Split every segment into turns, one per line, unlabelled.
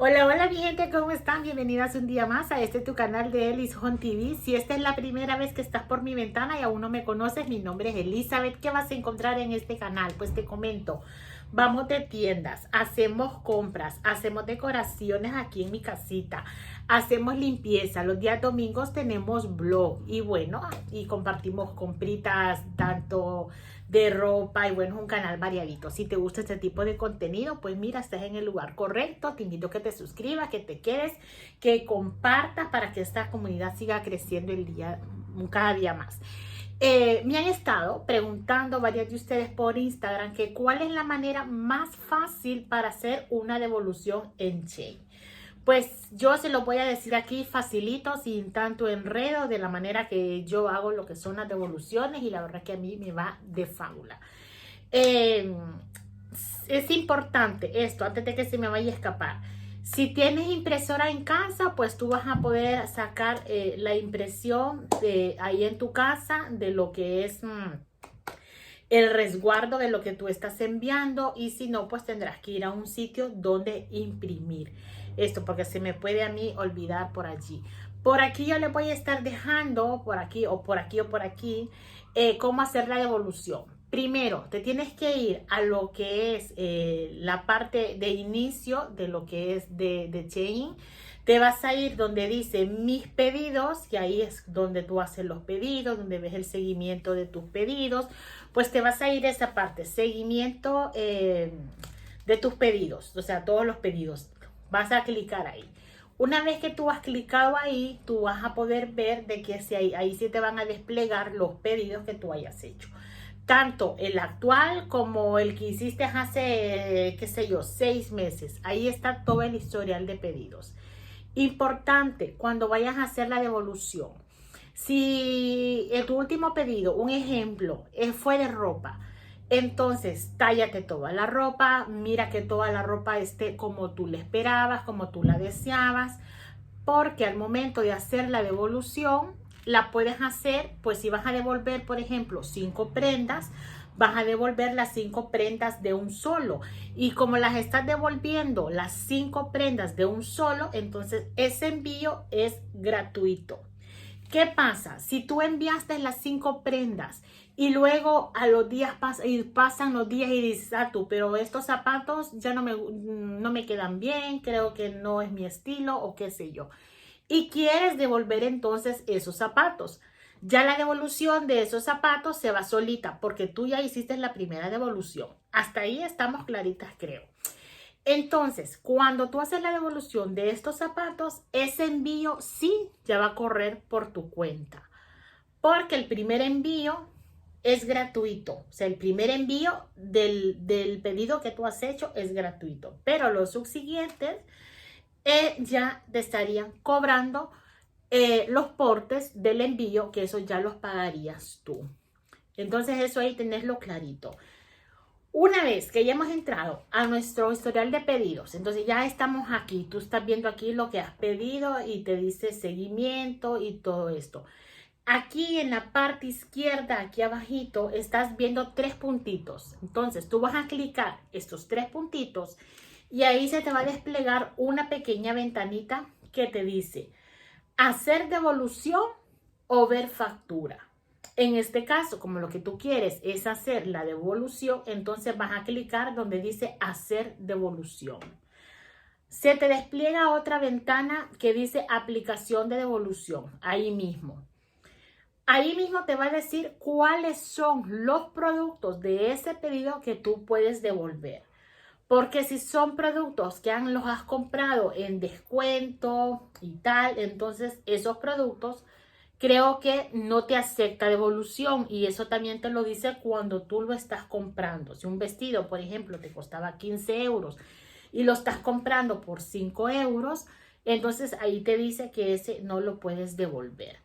Hola, hola mi gente, ¿cómo están? Bienvenidas un día más a tu canal de Elis Home TV. Si esta es la primera vez que estás por mi ventana y aún no me conoces, mi nombre es Elizabeth. ¿Qué vas a encontrar en este canal? Pues te comento, vamos de tiendas, hacemos compras, hacemos decoraciones aquí en mi casita, hacemos limpieza. Los días domingos tenemos blog y bueno, y compartimos compritas tanto de ropa y bueno, es un canal variadito. Si te gusta este tipo de contenido, pues mira, estás en el lugar correcto. Te invito a que te suscribas, que te quedes, que compartas para que esta comunidad siga creciendo cada día más. Me han estado preguntando varias de ustedes por Instagram que cuál es la manera más fácil para hacer una devolución en Shein. Pues yo se lo voy a decir aquí facilito, sin tanto enredo, de la manera que yo hago lo que son las devoluciones y la verdad que a mí me va de fábula. Eh, es importante esto, antes de que se me vaya a escapar. Si tienes impresora en casa, pues tú vas a poder sacar la impresión de ahí en tu casa de lo que es el resguardo de lo que tú estás enviando, y si no, pues tendrás que ir a un sitio donde imprimir esto, porque se me puede a mí olvidar por allí. Por aquí yo les voy a estar dejando, por aquí o por aquí o por aquí, cómo hacer la devolución. Primero, te tienes que ir a lo que es la parte de inicio de lo que es de Shein. Te vas a ir donde dice mis pedidos, y ahí es donde tú haces los pedidos, donde ves el seguimiento de tus pedidos. Pues te vas a ir a esa parte, seguimiento de tus pedidos, o sea, todos los pedidos. Vas a clicar ahí. Una vez que tú has clicado ahí, tú vas a poder ver de que si ahí sí te van a desplegar los pedidos que tú hayas hecho. Tanto el actual como el que hiciste hace, qué sé yo, 6 meses. Ahí está todo el historial de pedidos. Importante, cuando vayas a hacer la devolución. Si tu último pedido, un ejemplo, fue de ropa, entonces tállate toda la ropa, mira que toda la ropa esté como tú la esperabas, como tú la deseabas, porque al momento de hacer la devolución, la puedes hacer, pues si vas a devolver, por ejemplo, 5 prendas, vas a devolver las 5 prendas de un solo. Y como las estás devolviendo las 5 prendas de un solo, entonces ese envío es gratuito. ¿Qué pasa? Si tú enviaste las 5 prendas y luego a los días pasan los días y dices, tú, pero estos zapatos ya no me quedan bien, creo que no es mi estilo o qué sé yo. Y quieres devolver entonces esos zapatos. Ya la devolución de esos zapatos se va solita porque tú ya hiciste la primera devolución. Hasta ahí estamos claritas, creo. Entonces, cuando tú haces la devolución de estos zapatos, ese envío sí ya va a correr por tu cuenta. Porque el primer envío es gratuito. O sea, el primer envío del pedido que tú has hecho es gratuito. Pero los subsiguientes ya te estarían cobrando los portes del envío, que eso ya los pagarías tú. Entonces, eso ahí tenerlo clarito. Una vez que ya hemos entrado a nuestro historial de pedidos, entonces ya estamos aquí, tú estás viendo aquí lo que has pedido y te dice seguimiento y todo esto. Aquí en la parte izquierda, aquí abajito, estás viendo 3 puntitos. Entonces tú vas a clicar estos 3 puntitos y ahí se te va a desplegar una pequeña ventanita que te dice hacer devolución o ver factura. En este caso, como lo que tú quieres es hacer la devolución, entonces vas a clicar donde dice hacer devolución. Se te despliega otra ventana que dice aplicación de devolución, ahí mismo. Ahí mismo te va a decir cuáles son los productos de ese pedido que tú puedes devolver. Porque si son productos que los has comprado en descuento y tal, entonces esos productos creo que no te acepta devolución, y eso también te lo dice cuando tú lo estás comprando. Si un vestido, por ejemplo, te costaba 15 euros y lo estás comprando por 5 euros, entonces ahí te dice que ese no lo puedes devolver.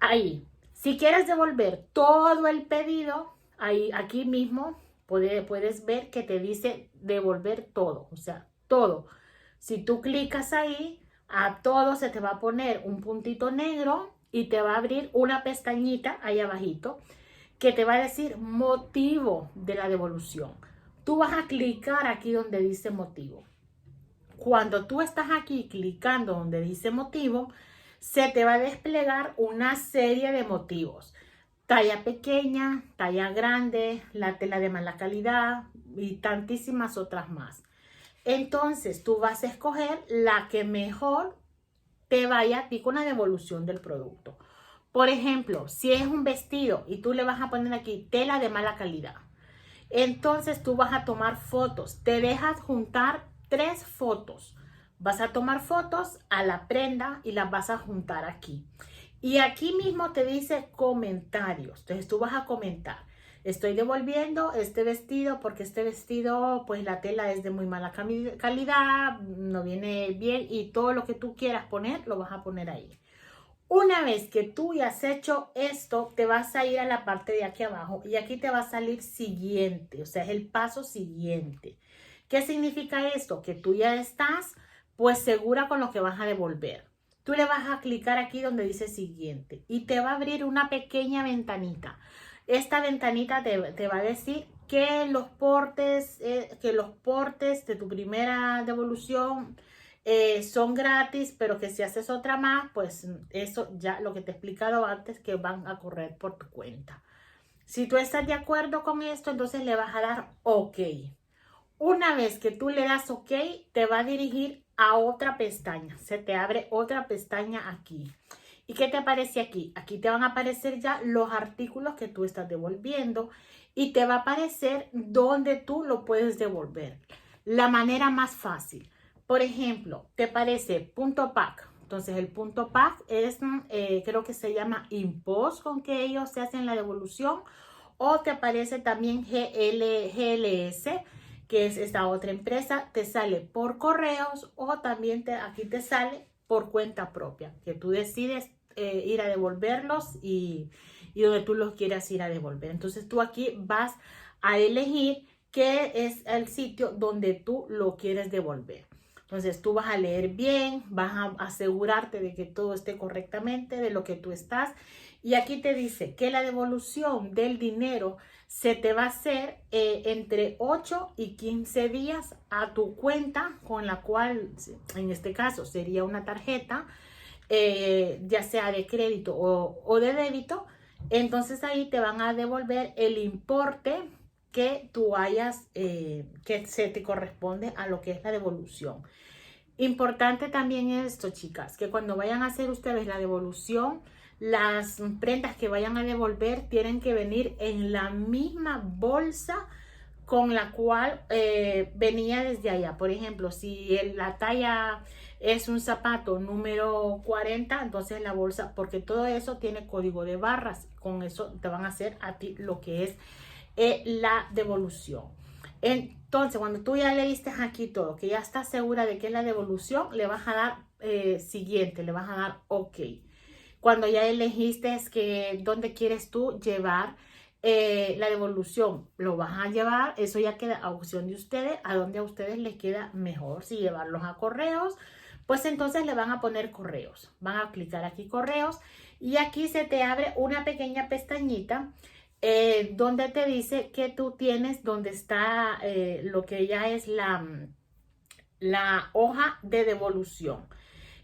Ahí, si quieres devolver todo el pedido, ahí, aquí mismo puedes ver que te dice devolver todo, o sea, todo. Si tú clicas ahí, a todo se te va a poner un puntito negro y te va a abrir una pestañita ahí abajito que te va a decir motivo de la devolución. Tú vas a clicar aquí donde dice motivo. cuando tú estás aquí clicando donde dice motivo, se te va a desplegar una serie de motivos. Talla pequeña, talla grande, la tela de mala calidad y tantísimas otras más. Entonces tú vas a escoger la que mejor te vaya a ti con la devolución del producto. Por ejemplo, si es un vestido y tú le vas a poner aquí tela de mala calidad, entonces tú vas a tomar fotos. Te dejas juntar 3 fotos. Vas a tomar fotos a la prenda y las vas a juntar aquí. Y aquí mismo te dice comentarios. Entonces tú vas a comentar. Estoy devolviendo este vestido porque este vestido, pues la tela es de muy mala calidad, no viene bien y todo lo que tú quieras poner, lo vas a poner ahí. Una vez que tú ya has hecho esto, te vas a ir a la parte de aquí abajo y aquí te va a salir siguiente, o sea, es el paso siguiente. ¿Qué significa esto? Que tú ya estás, pues, segura con lo que vas a devolver. Tú le vas a clicar aquí donde dice siguiente y te va a abrir una pequeña ventanita. Esta ventanita te va a decir que los portes de tu primera devolución son gratis, pero que si haces otra más, pues eso ya lo que te he explicado antes, que van a correr por tu cuenta. Si tú estás de acuerdo con esto, entonces le vas a dar OK. Una vez que tú le das OK, te va a dirigir a otra pestaña. Se te abre otra pestaña aquí. ¿Y qué te aparece aquí? Aquí te van a aparecer ya los artículos que tú estás devolviendo y te va a aparecer dónde tú lo puedes devolver. La manera más fácil. Por ejemplo, te aparece punto pack. Entonces el punto pack es, creo que se llama InPost, con que ellos se hacen la devolución. O te aparece también GLS, que es esta otra empresa. Te sale por correos o también aquí te sale por cuenta propia, que tú decides ir a devolverlos y donde tú los quieras ir a devolver. Entonces tú aquí vas a elegir qué es el sitio donde tú lo quieres devolver. Entonces tú vas a leer bien, vas a asegurarte de que todo esté correctamente, de lo que tú estás. Y aquí te dice que la devolución del dinero se te va a hacer entre 8 y 15 días a tu cuenta, con la cual en este caso sería una tarjeta, ya sea de crédito o de débito. Entonces ahí te van a devolver el importe que tú hayas, que se te corresponde a lo que es la devolución. Importante también esto, chicas, que cuando vayan a hacer ustedes la devolución, las prendas que vayan a devolver tienen que venir en la misma bolsa con la cual venía desde allá. Por ejemplo, si la talla es un zapato número 40, entonces la bolsa, porque todo eso tiene código de barras, con eso te van a hacer a ti lo que es la devolución. Entonces, cuando tú ya le diste aquí todo, que ya estás segura de que es la devolución, le vas a dar siguiente, le vas a dar OK. Cuando ya elegiste dónde quieres tú llevar la devolución, lo vas a llevar, eso ya queda a opción de ustedes, a donde a ustedes les queda mejor. Si llevarlos a correos, pues entonces le van a poner correos. Van a clicar aquí correos y aquí se te abre una pequeña pestañita donde te dice que tú tienes, donde está lo que ya es la hoja de devolución.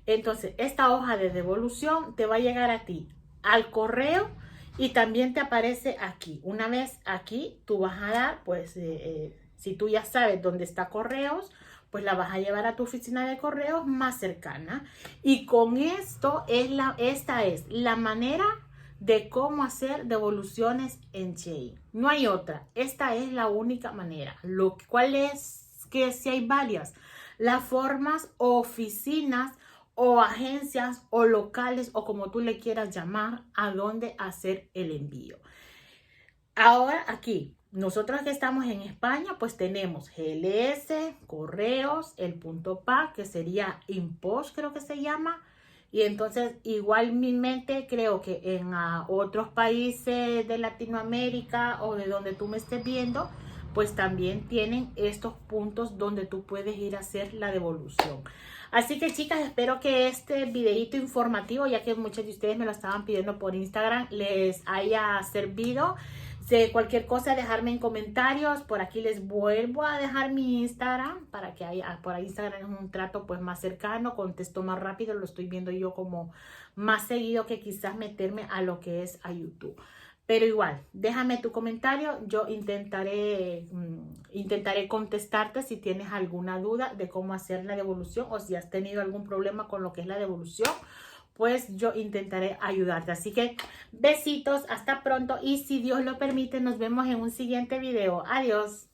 Entonces, esta hoja de devolución te va a llegar a ti al correo y también te aparece aquí. Una vez aquí, tú vas a dar, pues, si tú ya sabes dónde está correos, pues la vas a llevar a tu oficina de correos más cercana. Y con esto, esta es la manera de cómo hacer devoluciones en Shein. No hay otra. Esta es la única manera. ¿Cuál es? Que si hay varias. Las formas, oficinas o agencias o locales o como tú le quieras llamar, a dónde hacer el envío. Ahora aquí, nosotros que estamos en España, pues tenemos GLS, correos, el punto pack, que sería InPost, creo que se llama. Y entonces igualmente creo que en otros países de Latinoamérica o de donde tú me estés viendo, pues también tienen estos puntos donde tú puedes ir a hacer la devolución. Así que, chicas, espero que este videito informativo, ya que muchos de ustedes me lo estaban pidiendo por Instagram, les haya servido. Cualquier cosa, dejarme en comentarios. Por aquí les vuelvo a dejar mi Instagram para que por ahí Instagram es un trato pues más cercano, contesto más rápido, lo estoy viendo yo como más seguido que quizás meterme a lo que es a YouTube. Pero igual, déjame tu comentario, yo intentaré contestarte si tienes alguna duda de cómo hacer la devolución o si has tenido algún problema con lo que es la devolución, pues yo intentaré ayudarte. Así que besitos, hasta pronto y si Dios lo permite nos vemos en un siguiente video. Adiós.